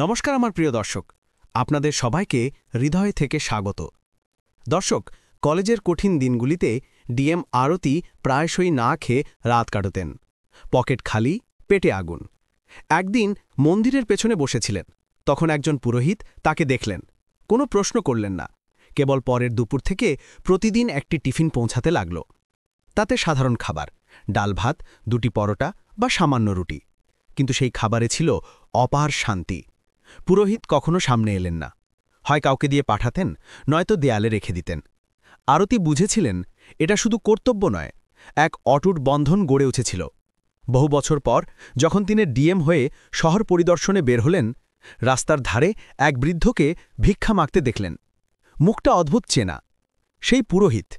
নমস্কার আমার প্রিয় দর্শক, আপনাদের সবাইকে হৃদয় থেকে স্বাগত। দর্শক, কলেজের কঠিন দিনগুলিতে ডিএম আরতি প্রায়শই না খেয়ে রাত কাটাতেন। পকেট খালি, পেটে আগুন। একদিন মন্দিরের পেছনে বসেছিলেন, তখন একজন পুরোহিত তাকে দেখলেন। কোনো প্রশ্ন করলেন না, কেবল পরের দুপুর থেকে প্রতিদিন একটি টিফিন পৌঁছাতে লাগল। তাতে সাধারণ খাবার, ডাল ভাত, 2টি পরোটা বা সামান্য রুটি, কিন্তু সেই খাবারে ছিল অপার শান্তি। পুরোহিত কখনো সামনে এলেন না, হয় কাউকে দিয়ে পাঠাতেন, নয়তো দেয়ালে রেখে দিতেন। আরতি বুঝেছিলেন এটা শুধু কর্তব্য নয়, এক অটুট বন্ধন গড়ে উঠেছিল। বহু বছর পর যখন তিনি ডিএম হয়ে শহর পরিদর্শনে বের হলেন, রাস্তার ধারে এক বৃদ্ধকে ভিক্ষা মাগতে দেখলেন। মুখটা অদ্ভুত চেনা, সেই পুরোহিত।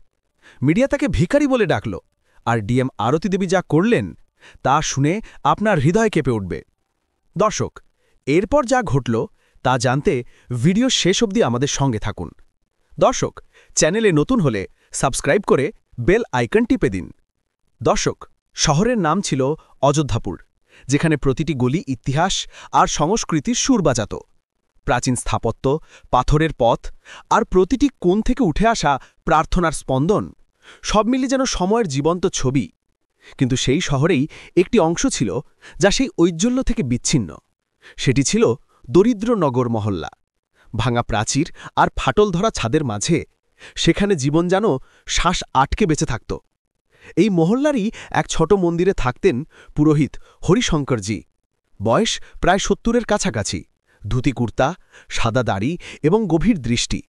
মিডিয়া তাকে ভিখারি বলে ডাকল, আর ডিএম আরতি দেবী যা করলেন তা শুনে আপনার হৃদয় কেঁপে উঠবে। দর্শক, এরপর যা ঘটল তা জানতে ভিডিও শেষ অবধি আমাদের সঙ্গে থাকুন। দর্শক, চ্যানেলে নতুন হলে সাবস্ক্রাইব করে বেল আইকন টিপে দিন। দর্শক, শহরের নাম ছিল অযোধ্যাপুর, যেখানে প্রতিটি গলি ইতিহাস আর সংস্কৃতির সুর বাজাত। প্রাচীন স্থাপত্য, পাথরের পথ আর প্রতিটি কোণ থেকে উঠে আসা প্রার্থনার স্পন্দন, সব মিলে যেন সময়ের জীবন্ত ছবি। কিন্তু সেই শহরেই একটি অংশ ছিল যা সেই ঔজ্জ্বল্য থেকে বিচ্ছিন্ন। সেটি ছিল দরিদ্র নগর মহল্লা। ভাঙা প্রাচীর আর ফাটল ধরা ছাদের মাঝে সেখানে জীবন যেন শ্বাস আটকে বেঁচে থাকত। এই মহল্লারই এক ছোট মন্দিরে থাকতেন পুরোহিত হরিশঙ্করজি। বয়স প্রায় 70-এর কাছাকাছি, ধুতি কুর্তা, সাদা দাড়ি এবং গভীর দৃষ্টি।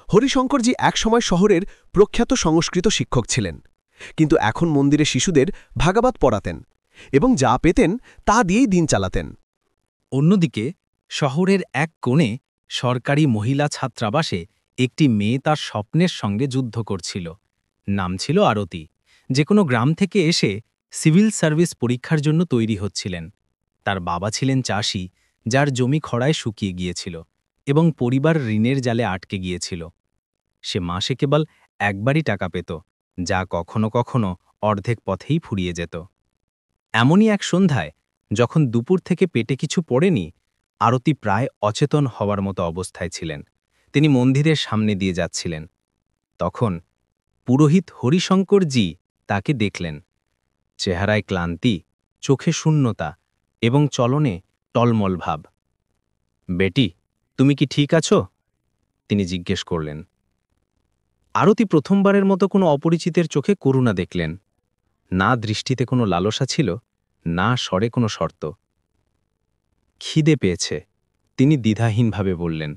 হরিশঙ্করজি একসময় শহরের প্রখ্যাত সংস্কৃত শিক্ষক ছিলেন, কিন্তু এখন মন্দিরে শিশুদের ভাগাবাত পড়াতেন এবং যা পেতেন তা দিয়েই দিন চালাতেন। অন্যদিকে শহরের এক কোণে সরকারি মহিলা ছাত্রাবাসে একটি মেয়ে তার স্বপ্নের সঙ্গে যুদ্ধ করছিল। নাম ছিল আরতি। যে কোনো গ্রাম থেকে এসে সিভিল সার্ভিস পরীক্ষার জন্য তৈরি হচ্ছিলেন। তার বাবা ছিলেন চাষি, যার জমি খরায় শুকিয়ে গিয়েছিল এবং পরিবার ঋণের জালে আটকে গিয়েছিল। সে মাসে কেবল একবারই টাকা পেত, যা কখনো কখনো অর্ধেক পথেই ফুরিয়ে যেত। এমনই এক সন্ধ্যায়, যখন দুপুর থেকে পেটে কিছু পড়েনি, আরতি প্রায় অচেতন হওয়ার মতো অবস্থায় ছিলেন। তিনি মন্দিরের সামনে দিয়ে যাচ্ছিলেন। তখন পুরোহিত হরিশঙ্করজি তাকে দেখলেন। চেহারায় ক্লান্তি, চোখে শূন্যতা এবং চলনে টলমল ভাব। বেটি, তুমি কি ঠিক আছো? তিনি জিজ্ঞেস করলেন। আরতি প্রথমবারের মতো কোনো অপরিচিতের চোখে করুণা দেখলেন। না দৃষ্টিতে কোনো লালসা ছিল, না স্বরে কোনো শর্ত। খিদে পেয়েছে, তিনি দ্বিধাহীনভাবে বললেন।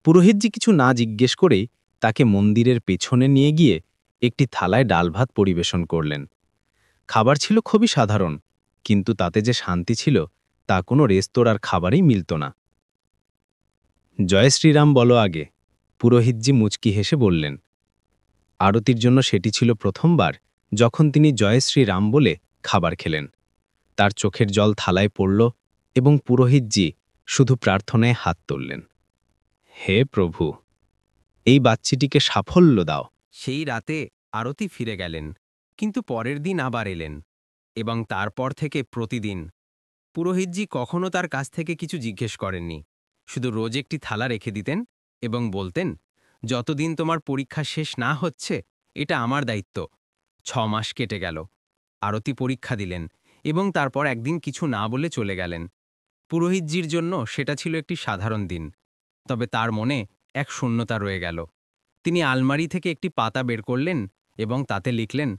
পুরোহিতজি কিছু না জিজ্ঞেস করেই তাকে মন্দিরের পেছনে নিয়ে গিয়ে একটি থালায় ডাল ভাত পরিবেশন করলেন। খাবার ছিল খুবই সাধারণ, কিন্তু তাতে যে শান্তি ছিল তা কোনো রেস্তোরাঁর খাবারেই মিলত না। জয় শ্রীরাম বলো আগে, পুরোহিতজি মুচকি হেসে বললেন। আরতির জন্য সেটি ছিল প্রথমবার যখন তিনি জয় শ্রীরাম বলে খাবার খেলেন। তার চোখের জল থালায় পড়ল এবং পুরোহিতজি শুধু প্রার্থনায় হাত তুললেন। হে প্রভু, এই বাচ্চিটিকে সাফল্য দাও। সেই রাতে আরতি ফিরে গেলেন, কিন্তু পরের দিন আবার এলেন, এবং তারপর থেকে প্রতিদিন। পুরোহিতজি কখনো তার কাছ থেকে কিছু জিজ্ঞেস করেননি, শুধু রোজ একটি থালা রেখে দিতেন এবং বলতেন, যতদিন তোমার পরীক্ষা শেষ না হচ্ছে এটা আমার দায়িত্ব। 6 মাস কেটে গেল। আরতি পরীক্ষা দিলেন এবং তারপর একদিন কিছু না বলে চলে গেলেন। পুরোহিতজির জন্য সেটা ছিল একটি সাধারণ দিন, তবে তার মনে এক শূন্যতা রয়ে গেল। তিনি আলমারি থেকে একটি পাতা বের করলেন এবং তাতে লিখলেন,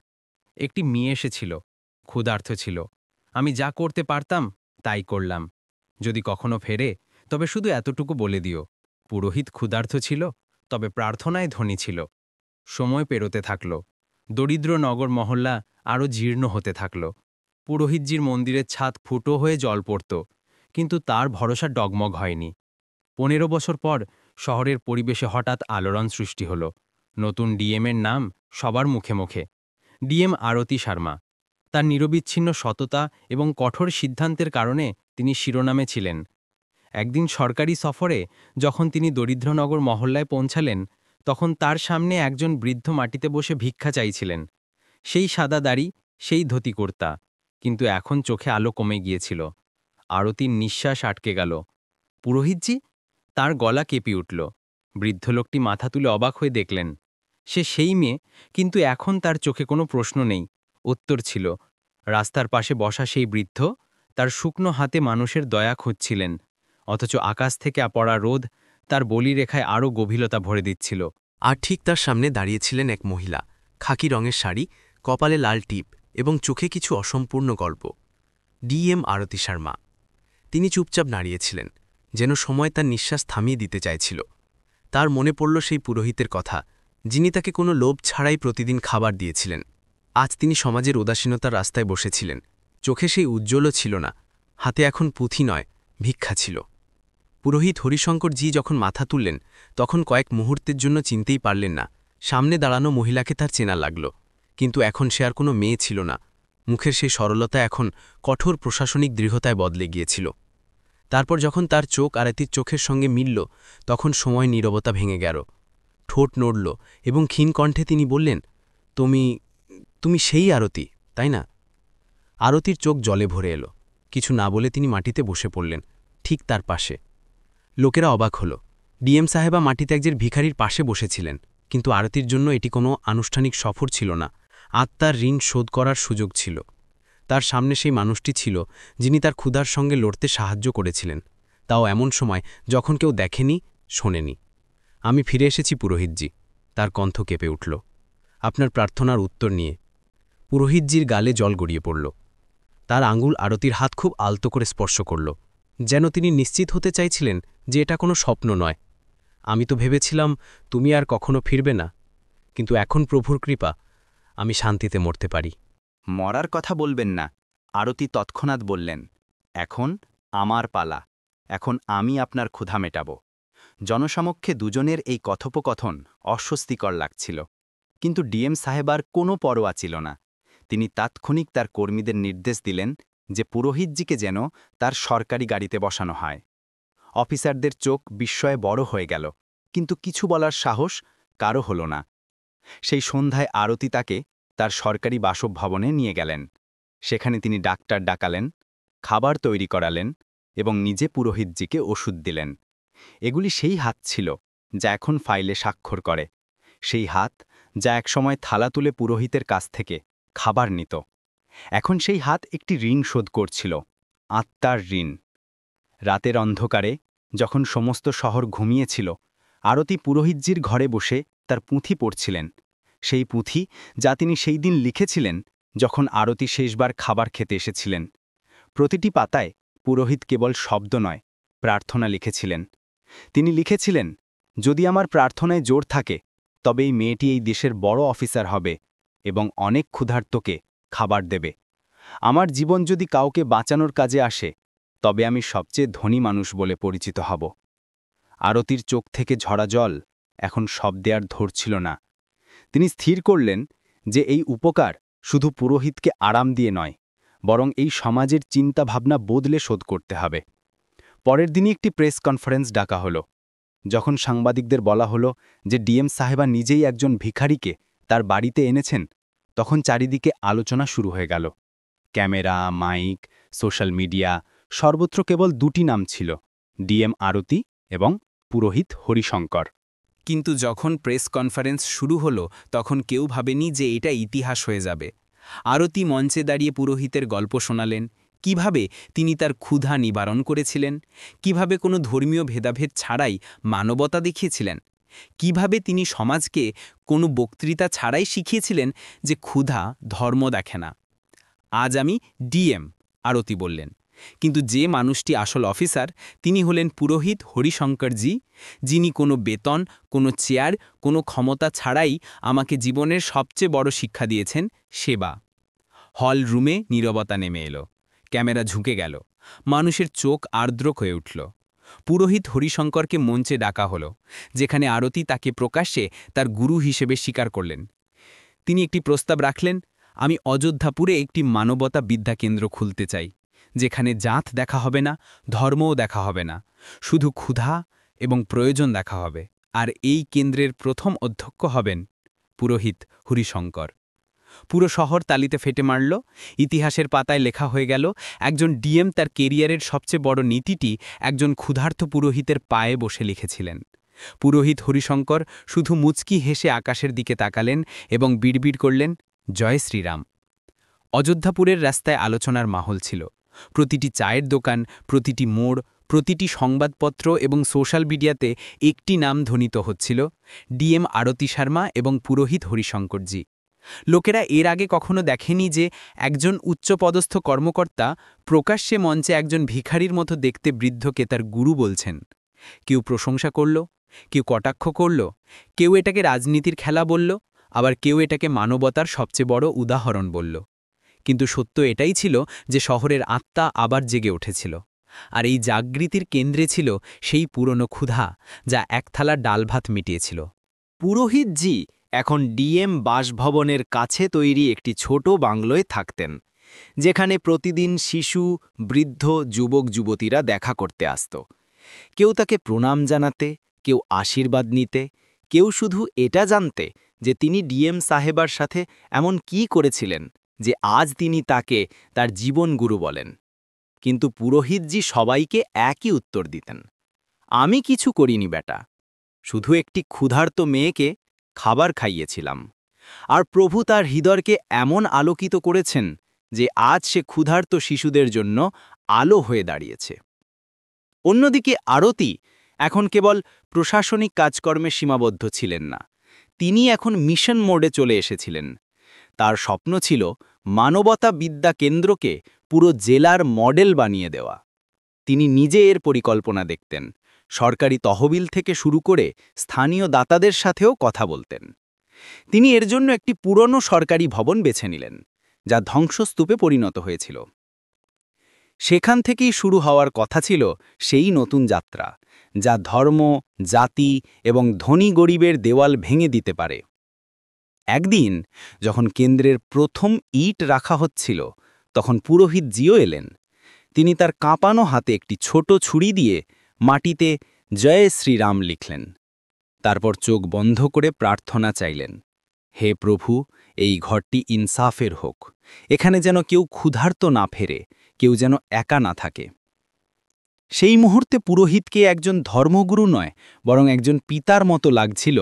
একটি মেয়ে এসেছিল, ক্ষুধার্ত ছিল। আমি যা করতে পারতাম তাই করলাম। যদি কখনো ফেরে তবে শুধু এতটুকু বলে দিও, পুরোহিত ক্ষুধার্ত ছিল, তবে প্রার্থনায় ধনী ছিল। সময় পেরোতে থাকল। দরিদ্র নগর মহল্লা আরও জীর্ণ হতে থাকল। পুরোহিতজির মন্দিরের ছাদ ফুটো হয়ে জল পড়ত, কিন্তু তার ভরসা ডগমগ হয়নি। 15 বছর পর শহরের পরিবেশে হঠাৎ আলোড়ন সৃষ্টি হল। নতুন ডিএমের নাম সবার মুখে মুখে, ডিএম আরতি শর্মা। তার নিরবিচ্ছিন্ন সততা এবং কঠোর সিদ্ধান্তের কারণে তিনি শিরোনামে ছিলেন। একদিন সরকারি সফরে যখন তিনি দরিদ্রনগর মহল্লায় পৌঁছালেন, তখন তার সামনে একজন বৃদ্ধ মাটিতে বসে ভিক্ষা চাইছিলেন। সেই সাদা দাড়ি, সেই ধুতি কুর্তা, কিন্তু এখন চোখে আলো কমে গিয়েছিল। আরতির নিঃশ্বাস আটকে গেল। পুরোহিতজি? তার গলা কেঁপে উঠল। বৃদ্ধ লোকটি মাথা তুলে অবাক হয়ে দেখলেন। সে সেই মেয়ে, কিন্তু এখন তার চোখে কোনো প্রশ্ন নেই, উত্তর ছিল। রাস্তার পাশে বসা সেই বৃদ্ধ তার শুকনো হাতে মানুষের দয়া খুঁজছিলেন, অথচ আকাশ থেকে পড়া রোদ তার বলিরেখায় আরও গভীরতা ভরে দিচ্ছিল। আর ঠিক তার সামনে দাঁড়িয়েছিলেন এক মহিলা, খাকি রঙের শাড়ি, কপালে লাল টিপ এবং চোখে কিছু অসম্পূর্ণ গল্প। ডিএম আরতি শর্মা। তিনি চুপচাপ দাঁড়িয়েছিলেন, যেন সময় তার নিঃশ্বাস থামিয়ে দিতে চাইছিল। তার মনে পড়ল সেই পুরোহিতের কথা, যিনি তাকে কোনো লোভ ছাড়াই প্রতিদিন খাবার দিয়েছিলেন। আজ তিনি সমাজের উদাসীনতার রাস্তায় বসেছিলেন। চোখে সেই উজ্জ্বলও ছিল না, হাতে এখন পুঁথি নয়, ভিক্ষা ছিল। পুরোহিত হরিশঙ্করজি যখন মাথা তুললেন, তখন কয়েক মুহূর্তের জন্য চিনতেই পারলেন না সামনে দাঁড়ানো মহিলাকে তার চেনা লাগল। কিন্তু এখন সে আর কোনো মেয়ে ছিল না, মুখের সেই সরলতা এখন কঠোর প্রশাসনিক দৃঢ়তায় বদলে গিয়েছিল। তারপর যখন তার চোখ আরতির চোখের সঙ্গে মিলল, তখন সময় নীরবতা ভেঙে গেল। ঠোঁট নড়ল এবং ক্ষীণ কণ্ঠে তিনি বললেন, তুমি তুমি সেই আরতি, তাই না? আরতির চোখ জলে ভরে এলো। কিছু না বলে তিনি মাটিতে বসে পড়লেন, ঠিক তার পাশে। লোকেরা অবাক হল। ডিএম সাহেবা মাটিতে একজন ভিখারির পাশে বসেছিলেন, কিন্তু আরতির জন্য এটি কোনো আনুষ্ঠানিক সফর ছিল না, আত্মার ঋণ শোধ করার সুযোগ ছিল। তার সামনে সেই মানুষটি ছিল যিনি তার ক্ষুধার সঙ্গে লড়তে সাহায্য করেছিলেন, তাও এমন সময় যখন কেউ দেখেনি, শোনেনি। আমি ফিরে এসেছি পুরোহিতজি, তার কণ্ঠ কেঁপে উঠল। আপনার প্রার্থনার উত্তর নিয়ে। পুরোহিতজির গালে জল গড়িয়ে পড়ল। তার আঙুল আরতির হাত খুব আলতো করে স্পর্শ করল, যেন তিনি নিশ্চিত হতে চাইছিলেন যে এটা কোনো স্বপ্ন নয়। আমি তো ভেবেছিলাম তুমি আর কখনো ফিরবে না, কিন্তু এখন প্রভুর কৃপা, আমি শান্তিতে মরতে পারি। মরার কথা বলবেন না, আরতি তৎক্ষণাৎ বললেন। এখন আমার পালা, এখন আমি আপনার ক্ষুধা মেটাব। জনসমক্ষে দুজনের এই কথোপকথন অস্বস্তিকর লাগছিল, কিন্তু ডিএম সাহেবার কোনো পরোয়া ছিল না। তিনি তাৎক্ষণিক তার কর্মীদের নির্দেশ দিলেন যে পুরোহিতজিকে যেন তার সরকারি গাড়িতে বসানো হয়। অফিসারদের চোখ বিস্ময়ে বড় হয়ে গেল, কিন্তু কিছু বলার সাহস কারও হল না। সেই সন্ধ্যায় আরতি তাকে তার সরকারি বাসভবনে নিয়ে গেলেন। সেখানে তিনি ডাক্তার ডাকালেন, খাবার তৈরি করালেন এবং নিজে পুরোহিতজিকে ওষুধ দিলেন। এগুলি সেই হাত ছিল যা এখন ফাইলে স্বাক্ষর করে, সেই হাত যা একসময় থালা তুলে পুরোহিতের কাছ থেকে খাবার নিত। এখন সেই হাত একটি ঋণ শোধ করছিল, আত্মার ঋণ। রাতের অন্ধকারে, যখন সমস্ত শহর ঘুমিয়েছিল, আরতি পুরোহিতজির ঘরে বসে তার পুঁথি পড়ছিলেন, সেই পুঁথি যা তিনি সেই দিন লিখেছিলেন যখন আরতি শেষবার খাবার খেতে এসেছিলেন। প্রতিটি পাতায় পুরোহিত কেবল শব্দ নয়, প্রার্থনা লিখেছিলেন। তিনি লিখেছিলেন, যদি আমার প্রার্থনায় জোর থাকে, তবে এই মেয়েটি এই দেশের বড় অফিসার হবে এবং অনেক ক্ষুধার্তকে খাবার দেবে। আমার জীবন যদি কাউকে বাঁচানোর কাজে আসে, তবে আমি সবচেয়ে ধনী মানুষ বলে পরিচিত হব। আরতির চোখ থেকে ঝরা জল এখন শব্দে আর ধরছিল না। তিনি স্থির করলেন যে এই উপকার শুধু পুরোহিতকে আরাম দিয়ে নয়, বরং এই সমাজের চিন্তাভাবনা বদলে শোধ করতে হবে। পরের দিনই একটি প্রেস কনফারেন্স ডাকা হলো। যখন সাংবাদিকদের বলা হলো যে ডিএম সাহেবা নিজেই একজন ভিখারিকে তার বাড়িতে এনেছেন, তখন চারিদিকে আলোচনা শুরু হয়ে গেল। ক্যামেরা, মাইক, সোশ্যাল মিডিয়া, সর্বত্র কেবল দুটি নাম ছিল, ডিএম আরতি এবং পুরোহিত হরিশঙ্কর। কিন্তু যখন প্রেস কনফারেন্স শুরু হলো, তখন কেউ ভাবেনি যে এটা ইতিহাস হয়ে যাবে। আরতি মঞ্চে দাঁড়িয়ে পুরোহিতের গল্প শোনালেন, কিভাবে তিনি তার ক্ষুধা নিবারণ করেছিলেন, কিভাবে কোনো ধর্মীয় ভেদাভেদ ছাড়াই মানবতা দেখিয়েছিলেন, কিভাবে তিনি সমাজকে কোনো বক্তৃতা ছাড়াই শিখিয়েছিলেন যে ক্ষুধা ধর্ম দেখে না। আজ আমি ডিএম, আরতি বললেন, কিন্তু যে মানুষটি আসল অফিসার, তিনি হলেন পুরোহিত হরিশঙ্করজি, যিনি কোনো বেতন, কোনো চেয়ার, কোনো ক্ষমতা ছাড়াই আমাকে জীবনের সবচেয়ে বড় শিক্ষা দিয়েছেন, সেবা। হল রুমে নীরবতা নেমে এলো, ক্যামেরা ঝুঁকে গেল, মানুষের চোখ আর্দ্র হয়ে উঠল। পুরোহিত হরিশঙ্করকে মঞ্চে ডাকা হলো, যেখানে আরতি তাকে প্রকাশ্যে তার গুরু হিসেবে স্বীকার করলেন। তিনি একটি প্রস্তাব রাখলেন, আমি অযোধ্যাপুরে একটি মানবতা বিদ্যাকেন্দ্র খুলতে চাই, যেখানে জাত দেখা হবে না, ধর্মও দেখা হবে না, শুধু ক্ষুধা এবং প্রয়োজন দেখা হবে। আর এই কেন্দ্রের প্রথম অধ্যক্ষ হবেন পুরোহিত হরিশঙ্কর। পুরো শহর তালিতে ফেটে মারল, ইতিহাসের পাতায় লেখা হয়ে গেল একজন ডিএম তার কেরিয়ারের সবচেয়ে বড় নীতিটি একজন ক্ষুধার্ত পুরোহিতের পায়ে বসে লিখেছিলেন। পুরোহিত হরিশঙ্কর শুধু মুচকি হেসে আকাশের দিকে তাকালেন এবং বিড়বিড় করলেন, জয় শ্রীরাম। অযোধ্যাপুরের রাস্তায় আলোচনার মাহল ছিল। প্রতিটি চায়ের দোকান, প্রতিটি মোড়, প্রতিটি সংবাদপত্র এবং সোশ্যাল মিডিয়াতে একটি নাম ধ্বনিত হচ্ছিল, ডিএম আরতি শর্মা এবং পুরোহিত হরিশঙ্করজি। লোকেরা এর আগে কখনো দেখেনি যে একজন উচ্চপদস্থ কর্মকর্তা প্রকাশ্যে মঞ্চে একজন ভিখারির মতো দেখতে বৃদ্ধকে তার গুরু বলছেন। কেউ প্রশংসা করল, কেউ কটাক্ষ করল, কেউ এটাকে রাজনীতির খেলা বলল, আবার কেউ এটাকে মানবতার সবচেয়ে বড় উদাহরণ বলল। কিন্তু সত্য এটাই ছিল যে শহরের আত্মা আবার জেগে উঠেছিল, আর এই জাগৃতির কেন্দ্রে ছিল সেই পুরনো ক্ষুধা যা এক থালা ডাল ভাত মিটিয়েছিল। পুরোহিতজি এখন ডিএম বাসভবনের কাছে তৈরি একটি ছোট বাংলোয় থাকতেন, যেখানে প্রতিদিন শিশু, বৃদ্ধ, যুবক যুবতীরা দেখা করতে আসত। কেউ তাকে প্রণাম জানাতে, কেউ আশীর্বাদ নিতে, কেউ শুধু এটা জানতে যে তিনি ডিএম সাহেবার সাথে এমন কি করেছিলেন যে আজ তিনি তাকে তার জীবনগুরু বলেন। কিন্তু পুরোহিতজি সবাইকে একই উত্তর দিতেন, আমি কিছু করিনি বেটা, শুধু একটি ক্ষুধার্ত মেয়েকে খাবার খাইয়েছিলাম, আর প্রভু তার হৃদয়কে এমন আলোকিত করেছেন যে আজ সে ক্ষুধার্ত শিশুদের জন্য আলো হয়ে দাঁড়িয়েছে। অন্যদিকে আরতি এখন কেবল প্রশাসনিক কাজকর্মে সীমাবদ্ধ ছিলেন না, তিনি এখন মিশন মোডে চলে এসেছিলেন। তার স্বপ্ন ছিল মানবতা বিদ্যা কেন্দ্রকে পুরো জেলার মডেল বানিয়ে দেওয়া। তিনি নিজে এর পরিকল্পনা দেখতেন, সরকারি তহবিল থেকে শুরু করে স্থানীয় দাতাদের সাথেও কথা বলতেন। তিনি এর জন্য একটি পুরনো সরকারি ভবন বেছে নিলেন, যা ধ্বংসস্তূপে পরিণত হয়েছিল। সেখান থেকেই শুরু হওয়ার কথা ছিল সেই নতুন যাত্রা, যা ধর্ম, জাতি এবং ধনী গরিবের দেওয়াল ভেঙে দিতে পারে। একদিন যখন কেন্দ্রের প্রথম ইট রাখা হচ্ছিল, তখন পুরোহিতজিও এলেন। তিনি তার কাঁপানো হাতে একটি ছোট ছুরি দিয়ে মাটিতে জয় শ্রীরাম লিখলেন। তারপর চোখ বন্ধ করে প্রার্থনা চাইলেন, হে প্রভু, এই ঘরটি ইনসাফের হোক, এখানে যেন কেউ ক্ষুধার্ত না ফেরে, কেউ যেন একা না থাকে। সেই মুহূর্তে পুরোহিতকে একজন ধর্মগুরু নয়, বরং একজন পিতার মতো লাগছিল,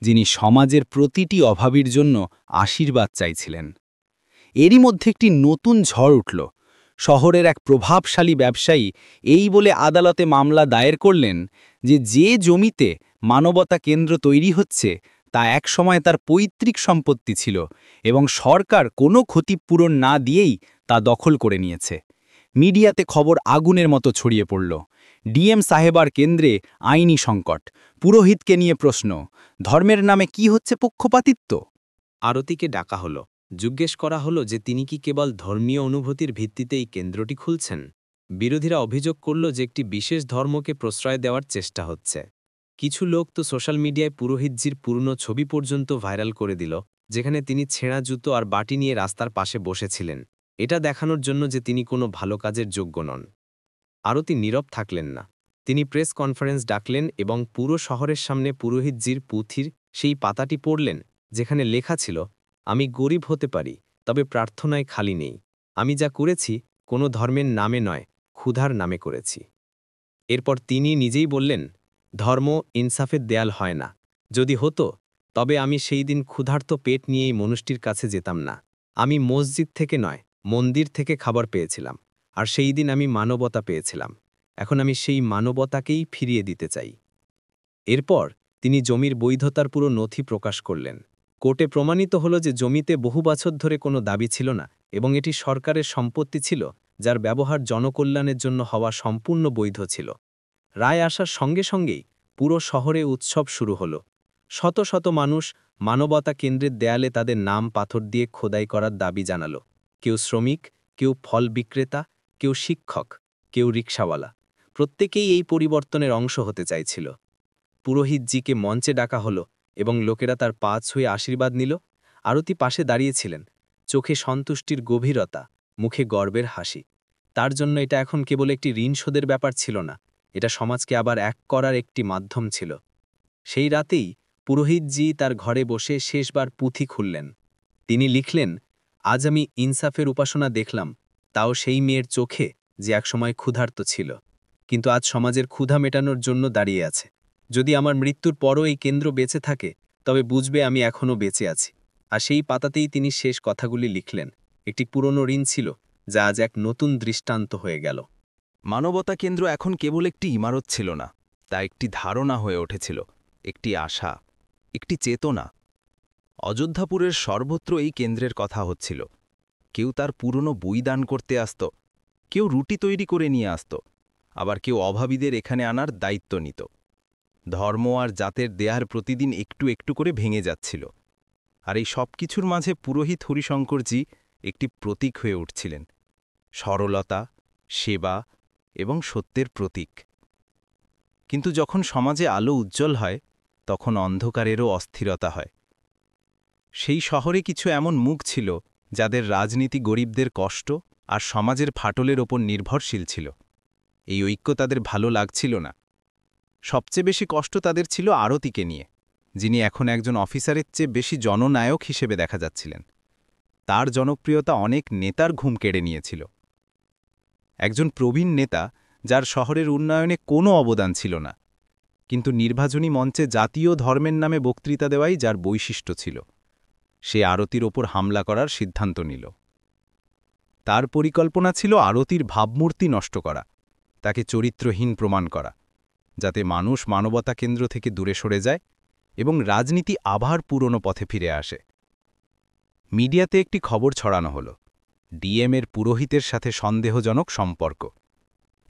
যিনি সমাজের প্রতিটি অভাবীর জন্য আশীর্বাদ চাইছিলেন। এরই মধ্যে একটি নতুন ঝড় উঠল। শহরের এক প্রভাবশালী ব্যবসায়ী এই বলে আদালতে মামলা দায়ের করলেন যে জমিতে মানবতা কেন্দ্র তৈরি হচ্ছে তা একসময় তার পৈতৃক সম্পত্তি ছিল এবং সরকার কোনো ক্ষতিপূরণ না দিয়েই তা দখল করে নিয়েছে। মিডিয়াতে খবর আগুনের মতো ছড়িয়ে পড়ল। ডিএম সাহেবার কেন্দ্রে আইনি সংকট, পুরোহিতকে নিয়ে প্রশ্ন, ধর্মের নামে কি হচ্ছে পক্ষপাতিত্ব। আরতিকে ডাকা হলো, জিজ্ঞেস করা হলো যে তিনি কি কেবল ধর্মীয় অনুভূতির ভিত্তিতে এই কেন্দ্রটি খুলছেন। বিরোধীরা অভিযোগ করল যে একটি বিশেষ ধর্মকে প্রশ্রয় দেওয়ার চেষ্টা হচ্ছে। কিছু লোক তো সোশ্যাল মিডিয়ায় পুরোহিতজির পুরনো ছবি পর্যন্ত ভাইরাল করে দিল, যেখানে তিনি ছেঁড়া জুতো আর বাটি নিয়ে রাস্তার পাশে বসেছিলেন, এটা দেখানোর জন্য যে তিনি কোনো ভালো কাজের যোগ্য নন। আরতি নীরব থাকলেন না। তিনি প্রেস কনফারেন্স ডাকলেন এবং পুরো শহরের সামনে পুরোহিতজির পুঁথির সেই পাতাটি পড়লেন, যেখানে লেখা ছিল, আমি গরিব হতে পারি, তবে প্রার্থনায় খালি নেই। আমি যা করেছি কোনো ধর্মের নামে নয়, ক্ষুধার নামে করেছি। এরপর তিনি নিজেই বললেন, ধর্ম ইনসাফের দেয়াল হয় না। যদি হতো তবে আমি সেই দিন ক্ষুধার্ত পেট নিয়ে এই মানুষটির কাছে যেতাম না। আমি মসজিদ থেকে নয়, মন্দির থেকে খাবার পেয়েছিলাম, আর সেই দিন আমি মানবতা পেয়েছিলাম। এখন আমি সেই মানবতাকেই ফিরিয়ে দিতে চাই। এরপর তিনি জমির বৈধতার পুরো নথি প্রকাশ করলেন। কোর্টে প্রমাণিত হল যে জমিতে বহু বছর ধরে কোনো দাবি ছিল না এবং এটি সরকারের সম্পত্তি ছিল, যার ব্যবহার জনকল্যাণের জন্য হওয়া সম্পূর্ণ বৈধ ছিল। রায় আসার সঙ্গে সঙ্গেই পুরো শহরে উৎসব শুরু হল। শত শত মানুষ মানবতা কেন্দ্রের দেয়ালে তাদের নাম পাথর দিয়ে খোদাই করার দাবি জানালো। কেউ শ্রমিক, কেউ ফল বিক্রেতা, কেউ শিক্ষক, কেউ রিকশাওয়ালা, প্রত্যেকেই এই পরিবর্তনের অংশ হতে চাইছিল। পুরোহিতজিকে মঞ্চে ডাকা হলো এবং লোকেরা তার পা ছুঁয়ে আশীর্বাদ নিল। আরতি পাশে দাঁড়িয়েছিলেন, চোখে সন্তুষ্টির গভীরতা, মুখে গর্বের হাসি। তার জন্য এটা এখন কেবল একটি ঋণ শোধের ব্যাপার ছিল না, এটা সমাজকে আবার এক করার একটি মাধ্যম ছিল। সেই রাতেই পুরোহিতজি তার ঘরে বসে শেষবার পুঁথি খুললেন। তিনি লিখলেন, আজ আমি ইনসাফের উপাসনা দেখলাম, তাও সেই মেয়ের চোখে যে একসময় ক্ষুধার্ত ছিল, কিন্তু আজ সমাজের ক্ষুধা মেটানোর জন্য দাঁড়িয়ে আছে। যদি আমার মৃত্যুর পরও এই কেন্দ্র বেঁচে থাকে, তবে বুঝবে আমি এখনও বেঁচে আছি। আর সেই পাতাতেই তিনি শেষ কথাগুলি লিখলেন। একটি পুরনো ঋণ ছিল, যা আজ এক নতুন দৃষ্টান্ত হয়ে গেল। মানবতা কেন্দ্র এখন কেবল একটি ইমারত ছিল না, তা একটি ধারণা হয়ে উঠেছিল, একটি আশা, একটি চেতনা। অযোধ্যাপুরের সর্বত্র এই কেন্দ্রের কথা হচ্ছিল। কেউ তার পুরনো বই দান করতে আসত, কেউ রুটি তৈরি করে নিয়ে আসত, আবার কেউ অভাবীদের এখানে আনার দায়িত্ব নিত। ধর্ম আর জাতের দেয়ার প্রতিদিন একটু একটু করে ভেঙে যাচ্ছিল। আর এই সব কিছুর মাঝে পুরোহিত হরিশঙ্করজি একটি প্রতীক হয়ে উঠছিলেন, সরলতা, সেবা এবং সত্যের প্রতীক। কিন্তু যখন সমাজে আলো উজ্জ্বল হয়, তখন অন্ধকারেরও অস্থিরতা হয়। সেই শহরে কিছু এমন মুখ ছিল, যাদের রাজনীতি গরিবদের কষ্ট আর সমাজের ফাটলের ওপর নির্ভরশীল ছিল। এই ঐক্য তাদের ভালো লাগছিল না। সবচেয়ে বেশি কষ্ট তাদের ছিল আরতিকে নিয়ে, যিনি এখন একজন অফিসারের চেয়ে বেশি জননায়ক হিসেবে দেখা যাচ্ছিলেন। তার জনপ্রিয়তা অনেক নেতার ঘুম কেড়ে নিয়েছিল। একজন প্রবীণ নেতা, যার শহরের উন্নয়নে কোনো অবদান ছিল না, কিন্তু নির্বাচনী মঞ্চে জাতীয় ধর্মের নামে বক্তৃতা দেওয়াই যার বৈশিষ্ট্য ছিল, সে আরতির ওপর হামলা করার সিদ্ধান্ত নিল। তার পরিকল্পনা ছিল আরতির ভাবমূর্তি নষ্ট করা, তাকে চরিত্রহীন প্রমাণ করা, যাতে মানুষ মানবতা কেন্দ্র থেকে দূরে সরে যায় এবং রাজনীতি আবার পুরনো পথে ফিরে আসে। মিডিয়াতে একটি খবর ছড়ানো হল, ডিএমের পুরোহিতের সাথে সন্দেহজনক সম্পর্ক।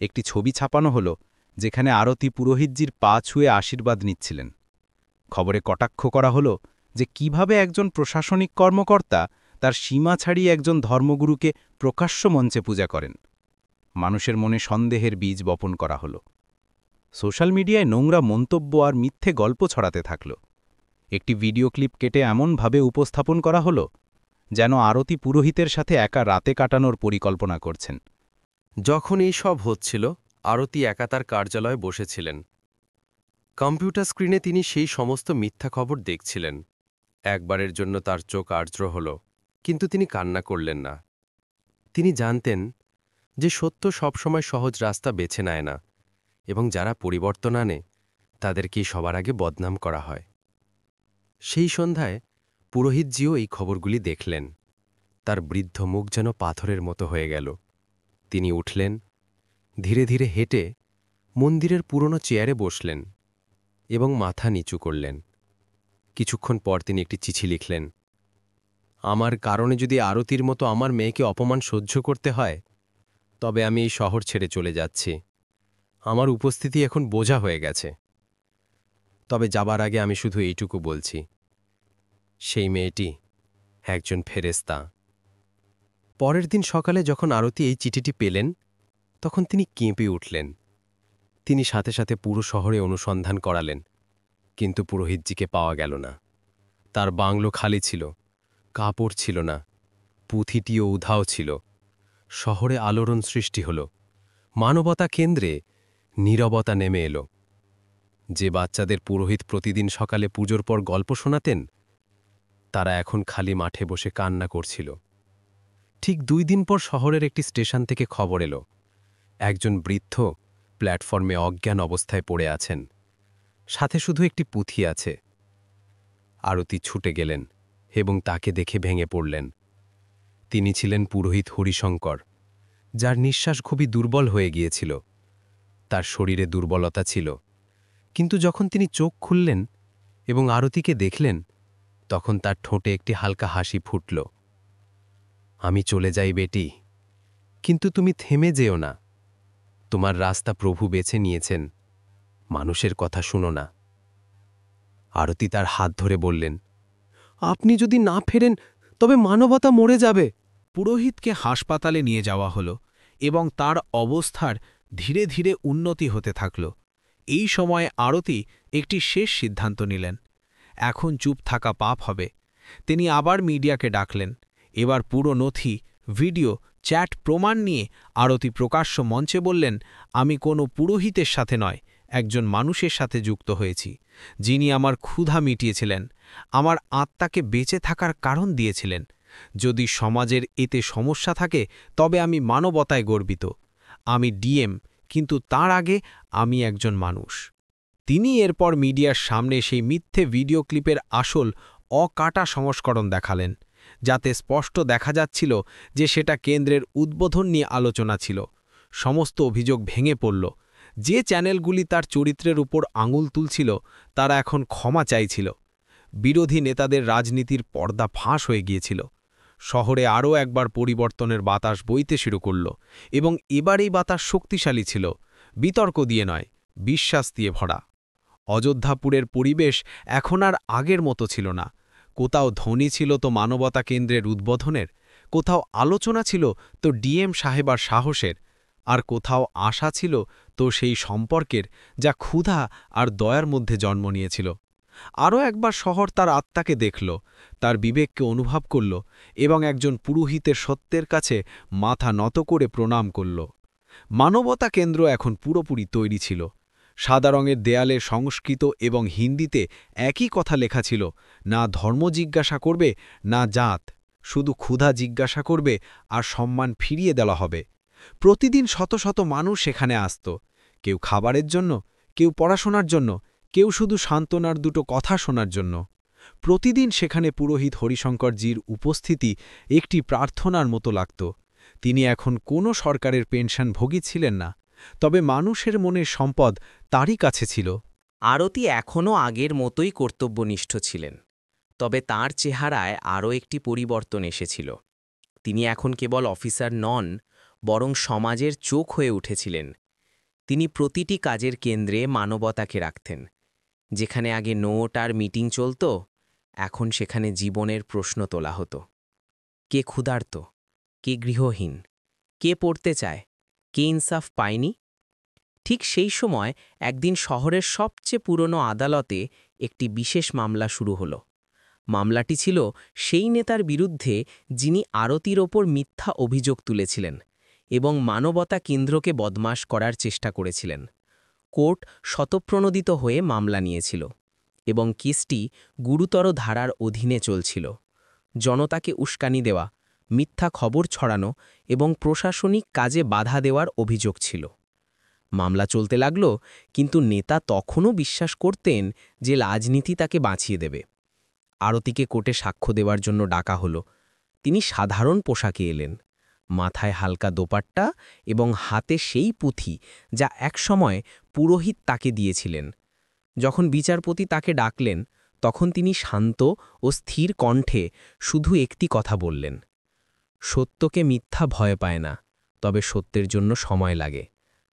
একটি ছবি ছাপানো হল, যেখানে আরতি পুরোহিতজির পা ছুঁয়ে আশীর্বাদ নিচ্ছিলেন। খবরে কটাক্ষ করা হল যে কিভাবে একজন প্রশাসনিক কর্মকর্তা তার সীমা ছাড়িয়ে একজন ধর্মগুরুকে প্রকাশ্য মঞ্চে পূজা করেন। মানুষের মনে সন্দেহের বীজ বপন করা হল। সোশ্যাল মিডিয়ায় নোংরা মন্তব্য আর মিথ্যে গল্প ছড়াতে থাকল। একটি ভিডিও ক্লিপ কেটে এমনভাবে উপস্থাপন করা হল, যেন আরতি পুরোহিতের সাথে একা রাতে কাটানোর পরিকল্পনা করছেন। যখন এই সব হচ্ছিল, আরতি একা তার কার্যালয়ে বসেছিলেন। কম্পিউটার স্ক্রিনে তিনি সেই সমস্ত মিথ্যা খবর দেখছিলেন। একবারের জন্য তার চোখ আর্দ্র হল, কিন্তু তিনি কান্না করলেন না। তিনি জানতেন যে সত্য সবসময় সহজ রাস্তা বেছে নেয় না, এবং যারা পরিবর্তন আনে তাদেরকেই সবার আগে বদনাম করা হয়। সেই সন্ধ্যায় পুরোহিতজিও এই খবরগুলি দেখলেন। তার বৃদ্ধ মুখ যেন পাথরের মতো হয়ে গেল। তিনি উঠলেন, ধীরে ধীরে হেঁটে মন্দিরের পুরনো চেয়ারে বসলেন এবং মাথা নিচু করলেন। কিছুক্ষণ পর তিনি একটি চিঠি লিখলেন। আমার কারণে যদি আরতির মতো আমার মেয়েকে অপমান সহ্য করতে হয়, তবে আমি এই শহর ছেড়ে চলে যাচ্ছি। আমার উপস্থিতি এখন বোঝা হয়ে গেছে। তবে যাবার আগে আমি শুধু এইটুকু বলছি, সেই মেয়েটি একজন ফেরেশতা। পরের দিন সকালে যখন আরতি এই চিঠিটি পেলেন, তখন তিনি কেঁপে উঠলেন। তিনি সাথে সাথে পুরো শহরে অনুসন্ধান করালেন, কিন্তু পুরোহিতজিকে পাওয়া গেল না। তার বাংলো খালি ছিল, কাপড় ছিল না, পুঁথিটিও উধাও ছিল। শহরে আলোড়ন সৃষ্টি হল। মানবতা কেন্দ্রে নীরবতা নেমে এলো। যে বাচ্চাদের পুরোহিত প্রতিদিন সকালে পুজোর পর গল্প শোনাতেন, তারা এখন খালি মাঠে বসে কান্না করছিল। ঠিক 2 দিন পর শহরের একটি স্টেশন থেকে খবর এলো, একজন বৃদ্ধ প্ল্যাটফর্মে অজ্ঞান অবস্থায় পড়ে আছেন, সাথে শুধু একটি পুঁথি আছে। আরতি ছুটে গেলেন এবং তাকে দেখে ভেঙে পড়লেন। তিনি ছিলেন পুরোহিত হরিশঙ্কর, যার নিঃশ্বাস খুবই দুর্বল হয়ে গিয়েছিল। তার শরীরে দুর্বলতা ছিল, কিন্তু যখন তিনি চোখ খুললেন এবং আরতিকে দেখলেন, তখন তার ঠোঁটে একটি হালকা হাসি ফুটল। আমি চলে যাই বেটি, কিন্তু তুমি থেমে যেও না। তোমার রাস্তা প্রভু বেছে নিয়েছেন, মানুষের কথা শুনো না। আরতি তার হাত ধরে বললেন, আপনি যদি না ফেরেন তবে মানবতা মরে যাবে। পুরোহিতকে হাসপাতালে নিয়ে যাওয়া হলো এবং তার অবস্থার ধীরে ধীরে উন্নতি হতে থাকল। এই সময়ে আরতি একটি শেষ সিদ্ধান্ত নিলেন। এখন চুপ থাকা পাপ হবে। তিনি আবার মিডিয়াকে ডাকলেন। এবার পুরো নথি, ভিডিও, চ্যাট প্রমাণ নিয়ে আরতি প্রকাশ্য মঞ্চে বললেন, আমি কোনো পুরোহিতের সাথে নয়, একজন মানুষের সাথে যুক্ত হয়েছি, যিনি আমার ক্ষুধা মিটিয়েছিলেন, আমার আত্মাকে বেঁচে থাকার কারণ দিয়েছিলেন। যদি সমাজের এতে সমস্যা থাকে তবে আমি মানবতায় গর্বিত। আমি ডিএম, কিন্তু তার আগে আমি একজন মানুষ। তিনি এরপর মিডিয়ার সামনে সেই মিথ্যে ভিডিও ক্লিপের আসল অকাটা সংস্করণ দেখালেন, যাতে স্পষ্ট দেখা যাচ্ছিল যে সেটা কেন্দ্রের উদ্বোধন নিয়ে আলোচনা ছিল। সমস্ত অভিযোগ ভেঙে পড়ল। যে চ্যানেলগুলি তার চরিত্রের উপর আঙুল তুলছিল তারা এখন ক্ষমা চাইছিল। বিরোধী নেতাদের রাজনীতির পর্দা ফাঁস হয়ে গিয়েছিল। শহরে আরও একবার পরিবর্তনের বাতাস বইতে শুরু করল, এবং এবার এই বাতাস শক্তিশালী ছিল, বিতর্ক দিয়ে নয়, বিশ্বাস দিয়ে ভরা। অযোধ্যাপুরের পরিবেশ এখন আর আগের মতো ছিল না। কোথাও ধ্বনি ছিল তো মানবতা কেন্দ্রের উদ্বোধনের, কোথাও আলোচনা ছিল তো ডিএম সাহেবার সাহসের, আর কোথাও আশা ছিল তো সেই সম্পর্কের যা ক্ষুধা আর দয়ার মধ্যে জন্ম নিয়েছিল। আরও একবার শহর তার আত্মাকে দেখল, তার বিবেককে অনুভব করল, এবং একজন পুরোহিতের সত্যের কাছে মাথা নত করে প্রণাম করল। মানবতা কেন্দ্র এখন পুরোপুরি তৈরি ছিল। সাদা রঙের দেয়ালে সংস্কৃত এবং হিন্দিতে একই কথা লেখা ছিল, না ধর্ম জিজ্ঞাসা করবে, না জাত, শুধু ক্ষুধা জিজ্ঞাসা করবে আর সম্মান ফিরিয়ে দেওয়া হবে। প্রতিদিন শত শত মানুষ সেখানে আসত, কেউ খাবারের জন্য, কেউ পড়াশোনার জন্য, কেউ শুধু সান্ত্বনার দুটো কথা শোনার জন্য। প্রতিদিন সেখানে পুরোহিত হরিশঙ্করজির উপস্থিতি একটি প্রার্থনার মতো লাগত। তিনি এখন কোনো সরকারের পেনশনভোগী ছিলেন না, তবে মানুষের মনের সম্পদ তারই কাছে ছিল। আরতি এখনও আগের মতোই কর্তব্যনিষ্ঠ ছিলেন, তবে তার চেহারায় আরও একটি পরিবর্তন এসেছিল। তিনি এখন কেবল অফিসার নন, বরং সমাজের চোখ হয়ে উঠেছিলেন। তিনি প্রতিটি কাজের কেন্দ্রে মানবতাকে রাখতেন। যেখানে আগে নোট আর মিটিং চলত, এখন সেখানে জীবনের প্রশ্ন তোলা হতো। কে ক্ষুধার্ত, কে গৃহহীন, কে পড়তে চায়, কে ইনসাফ পায়নি। ঠিক সেই সময় একদিন শহরের সবচেয়ে পুরনো আদালতে একটি বিশেষ মামলা শুরু হলো। মামলাটি ছিল সেই নেতার বিরুদ্ধে যিনি আরতির ওপর মিথ্যা অভিযোগ তুলেছিলেন এবং মানবতা কেন্দ্রকে বদমাশ করার চেষ্টা করেছিলেন। কোর্ট স্বতঃপ্রণোদিত হয়ে মামলা নিয়েছিল এবং কেসটি গুরুতর ধারার অধীনে চলছিল। জনতাকে উস্কানি দেওয়া, মিথ্যা খবর ছড়ানো এবং প্রশাসনিক কাজে বাধা দেওয়ার অভিযোগ ছিল। মামলা চলতে লাগল, কিন্তু নেতা তখনও বিশ্বাস করতেন যে রাজনীতি তাকে বাঁচিয়ে দেবে। আরতিকে কোর্টে সাক্ষ্য দেওয়ার জন্য ডাকা হলো। তিনি সাধারণ পোশাকে এলেন, মাথায় হালকা দোপাট্টা এবং হাতে সেই পুঁথি যা একসময় পুরোহিত তাকে দিয়েছিলেন। যখন বিচারপতি তাকে ডাকলেন, তখন তিনি শান্ত ও স্থির কণ্ঠে শুধু একটি কথা বললেন, সত্যকে মিথ্যা ভয় পায় না, তবে সত্যের জন্য সময় লাগে।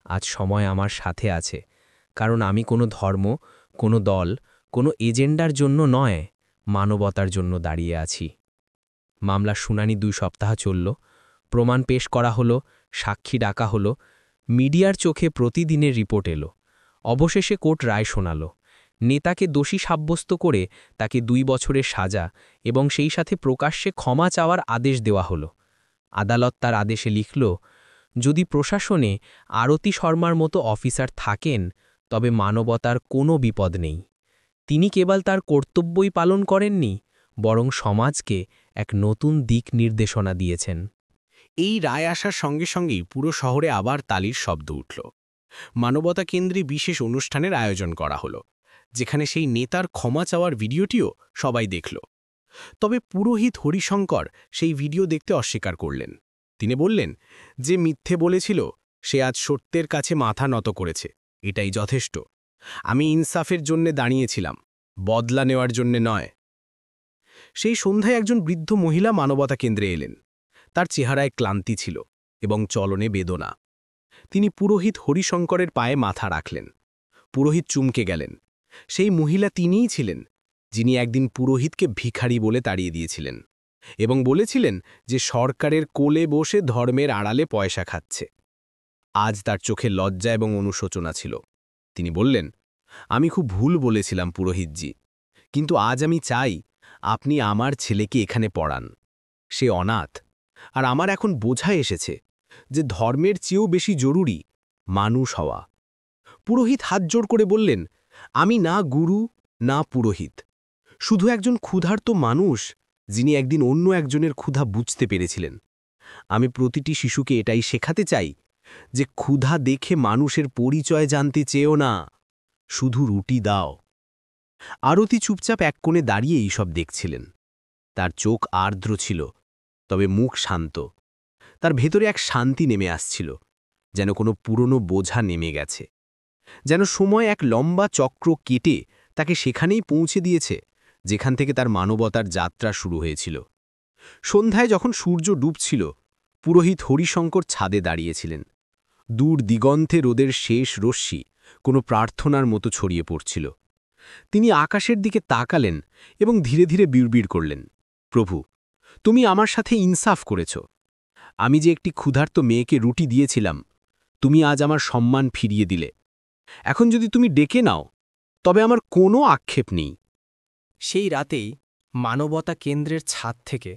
আজ সময় আমার সাথে আছে, কারণ আমি কোনো ধর্ম, কোনো দল, কোনো এজেন্ডার জন্য নয়, মানবতার জন্য দাঁড়িয়ে আছি। মামলার শুনানি 2 সপ্তাহ চলল। প্রমাণ পেশ করা হলো, সাক্ষী ডাকা হলো, মিডিয়ার চোখে প্রতিদিনের রিপোর্ট এলো। অবশেষে কোর্ট রায় শোনাল। নেতাকে দোষী সাব্যস্ত করে তাকে 2 বছরের সাজা এবং সেই সাথে প্রকাশ্যে ক্ষমা চাওয়ার আদেশ দেওয়া হলো। আদালত তার আদেশে লিখল, যদি প্রশাসনে আরতি শর্মার মতো অফিসার থাকেন তবে মানবতার কোনো বিপদ নেই। তিনি কেবল তার কর্তব্যই পালন করেননি, বরং সমাজকে এক নতুন দিক নির্দেশনা দিয়েছেন। এই রায় আসার সঙ্গে সঙ্গেই পুরো শহরে আবার তালির শব্দ উঠল। মানবতা কেন্দ্রে বিশেষ অনুষ্ঠানের আয়োজন করা হলো, যেখানে সেই নেতার ক্ষমা চাওয়ার ভিডিওটিও সবাই দেখল। তবে পুরোহিত হরিশঙ্কর সেই ভিডিও দেখতে অস্বীকার করলেন। তিনি বললেন যে মিথ্যে বলেছিল সে আজ সত্যের কাছে মাথা নত করেছে, এটাই যথেষ্ট। আমি ইনসাফের জন্যে দাঁড়িয়েছিলাম, বদলা নেওয়ার জন্যে নয়। সেই সন্ধ্যায় একজন বৃদ্ধ মহিলা মানবতা কেন্দ্রে এলেন। তার চেহারায় ক্লান্তি ছিল এবং চলনে বেদনা। তিনি পুরোহিত হরিশঙ্করের পায়ে মাথা রাখলেন। পুরোহিত চুমকে গেলেন। সেই মহিলা তিনিই ছিলেন যিনি একদিন পুরোহিতকে ভিখারি বলে তাড়িয়ে দিয়েছিলেন এবং বলেছিলেন যে সরকারের কোলে বসে ধর্মের আড়ালে পয়সা খাচ্ছে। আজ তার চোখে লজ্জা এবং অনুশোচনা ছিল। তিনি বললেন, আমি খুব ভুল বলেছিলাম পুরোহিতজি, কিন্তু আজ আমি চাই আপনি আমার ছেলেকে এখানে পড়ান। সে অনাথ, আর আমার এখন বোঝা এসেছে যে ধর্মের চেয়েও বেশি জরুরি মানুষ হওয়া। পুরোহিত হাত জোড় করে বললেন, আমি না গুরু না পুরোহিত, শুধু একজন ক্ষুধার্ত মানুষ যিনি একদিন অন্য একজনের ক্ষুধা বুঝতে পেরেছিলেন। আমি প্রতিটি শিশুকে এটাই শেখাতে চাই যে ক্ষুধা দেখে মানুষের পরিচয় জানতে চেয়েও না, শুধু রুটি দাও। আরতি চুপচাপ এক কোণে দাঁড়িয়ে এইসব দেখছিলেন। তার চোখ আর্দ্র ছিল, তবে মুখ শান্ত। তার ভেতরে এক শান্তি নেমে আসছিল, যেন কোনো পুরনো বোঝা নেমে গেছে, যেন সময় এক লম্বা চক্র কেটে তাকে সেখানেই পৌঁছে দিয়েছে যেখান থেকে তার মানবতার যাত্রা শুরু হয়েছিল। সন্ধ্যায় যখন সূর্য ডুবছিল, পুরোহিত হরিশঙ্কর ছাদে দাঁড়িয়েছিলেন। দূর দিগন্তে রোদের শেষ রশ্মি কোনো প্রার্থনার মতো ছড়িয়ে পড়ছিল। তিনি আকাশের দিকে তাকালেন এবং ধীরে ধীরে বিড়বিড় করলেন, প্রভু, তুমি আমার সাথে ইনসাফ করেছ। আমি যে একটি ক্ষুধার্ত মেয়েকে রুটি দিয়েছিলাম, তুমি আজ আমার সম্মান ফিরিয়ে দিলে। এখন যদি তুমি ডেকে নাও, তবে আমার কোনো আক্ষেপ নেই। সেই রাতেই মানবতা কেন্দ্রের ছাদ থেকে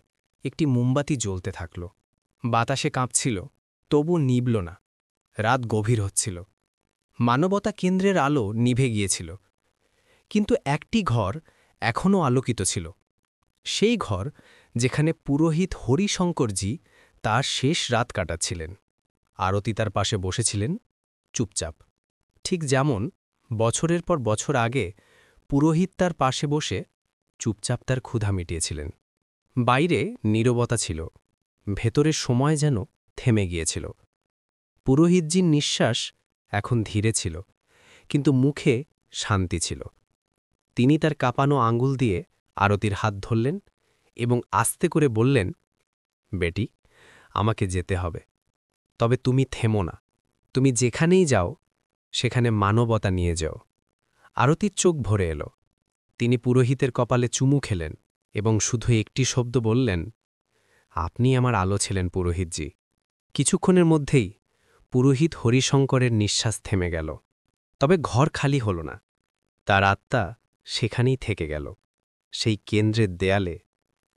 একটি মোমবাতি জ্বলতে থাকল। বাতাসে কাঁপছিল, তবু নিভল না। রাত গভীর হচ্ছিল। মানবতা কেন্দ্রের আলো নিভে গিয়েছিল, কিন্তু একটি ঘর এখনও আলোকিত ছিল। সেই ঘর যেখানে পুরোহিত হরিশঙ্করজি তার শেষ রাত কাটাচ্ছিলেন। আরতি তার পাশে বসেছিলেন, চুপচাপ, ঠিক যেমন বছরের পর বছর আগে পুরোহিত তার পাশে বসে চুপচাপ তার ক্ষুধা মিটিয়েছিলেন। বাইরে নীরবতা ছিল, ভেতরের সময় যেন থেমে গিয়েছিল। পুরোহিতজির নিঃশ্বাস এখন ধীরে ছিল, কিন্তু মুখে শান্তি ছিল। তিনি তার কাঁপানো আঙুল দিয়ে আরতির হাত ধরলেন এবং আস্তে করে বললেন, বেটি, আমাকে যেতে হবে, তবে তুমি থেমো না। তুমি যেখানেই যাও সেখানে মানবতা নিয়ে যাও। আরতির চোখ ভরে এলো। তিনি পুরোহিতের কপালে চুমু খেলেন এবং শুধু একটি শব্দ বললেন, আপনি আমার আলো ছিলেন পুরোহিতজি। কিছুক্ষণের মধ্যেই পুরোহিত হরিশঙ্করের নিঃশ্বাস থেমে গেল। তবে ঘর খালি হল না, তার আত্মা সেখানেই থেকে গেল, সেই কেন্দ্রের দেয়ালে,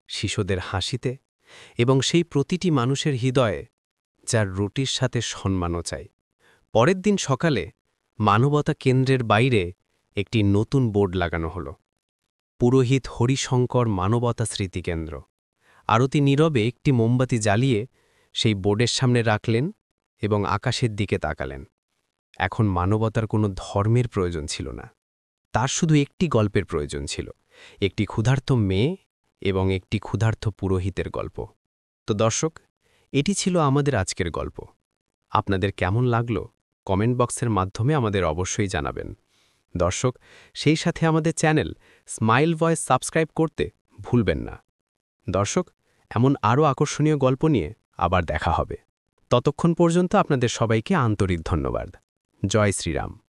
শিশুদের হাসিতে এবং সেই প্রতিটি মানুষের হৃদয়ে যার রুটির সাথে সম্মানও চাই। পরের দিন সকালে মানবতা কেন্দ্রের বাইরে একটি নতুন বোর্ড লাগানো হল, পুরোহিত হরিশঙ্কর মানবতা স্মৃতিকেন্দ্র। আরতি নীরবে একটি মোমবাতি জ্বালিয়ে সেই বোর্ডের সামনে রাখলেন এবং আকাশের দিকে তাকালেন। এখন মানবতার কোনো ধর্মের প্রয়োজন ছিল না, তার শুধু একটি গল্পের প্রয়োজন ছিল, একটি ক্ষুধার্ত মেয়ে এবং একটি ক্ষুধার্ত পুরোহিতের গল্প। তো দর্শক, এটি ছিল আমাদের আজকের গল্প। আপনাদের কেমন লাগলো কমেন্ট বক্সের মাধ্যমে আমাদের অবশ্যই জানাবেন। দর্শক, সেই সাথে আমাদের চ্যানেল স্মাইল ভয়েস সাবস্ক্রাইব করতে ভুলবেন না। দর্শক, এমন আরও আকর্ষণীয় গল্প নিয়ে আবার দেখা হবে। ততক্ষণ পর্যন্ত আপনাদের সবাইকে আন্তরিক ধন্যবাদ। জয় শ্রীরাম।